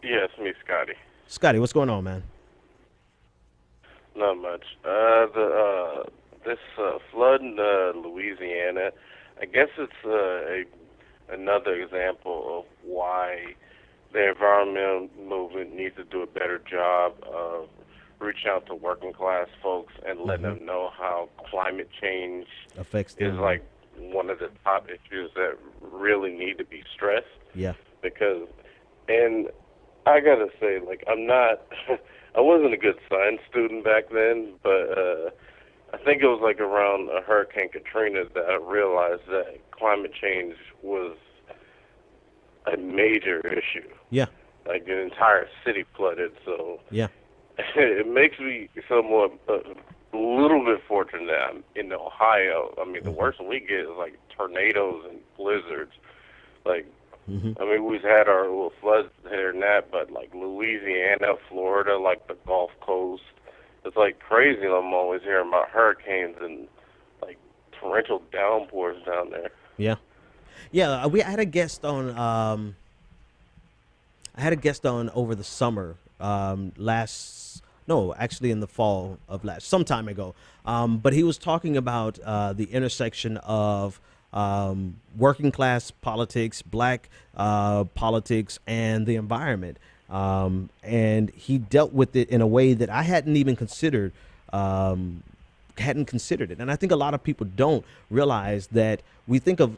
Yeah, it's me, Scotty. Scotty, what's going on, man? Not much. This flood in Louisiana. I guess it's another example of why the environmental movement needs to do a better job of reaching out to working class folks and letting Hmm. them know how climate change Affects is them. like one of the top issues that really need to be stressed. Yeah. Because, and I gotta say, like, I'm not, I wasn't a good science student back then, but I think it was like around Hurricane Katrina that I realized that climate change was a major issue. Yeah. Like, the entire city flooded, so Yeah. it makes me somewhat a little bit fortunate that I'm in Ohio. I mean, the Hmm. worst we get is like tornadoes and blizzards. Like, Hmm. I mean, we've had our little floods here and that, but like Louisiana, Florida, like the Gulf Coast, it's like crazy. I'm always hearing about hurricanes and like torrential downpours down there. Yeah. Yeah. We I had a guest on. I had a guest on over the summer. Last. No, actually, in the fall of last, some time ago. But he was talking about the intersection of working class politics, black politics, and the environment. And he dealt with it in a way that I um, hadn't considered it. And I think a lot of people don't realize that we think of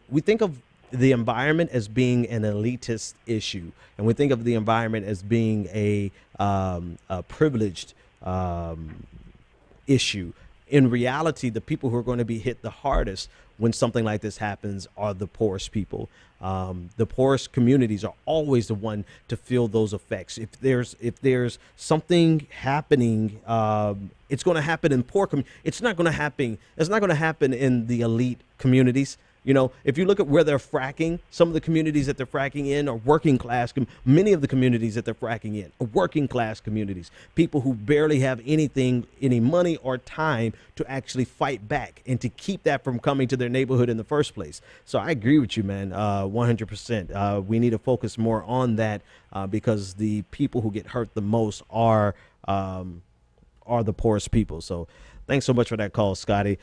the environment as being an elitist issue, and we think of the environment as being a privileged um, issue. In reality, the people who are going to be hit the hardest when something like this happens are the poorest people. The poorest communities are always the one to feel those effects. If there's something happening, it's going to happen in It's not going to happen. It's not going to happen in the elite communities. If you look at where they're fracking, some of the communities that they're fracking in are working class. Many of the communities that they're fracking in are working class communities. People who barely have any money or time to actually fight back and to keep that from coming to their neighborhood in the first place. So I agree with you, man, 100%. We need to focus more on that because the people who get hurt the most are the poorest people. So thanks so much for that call, Scotty.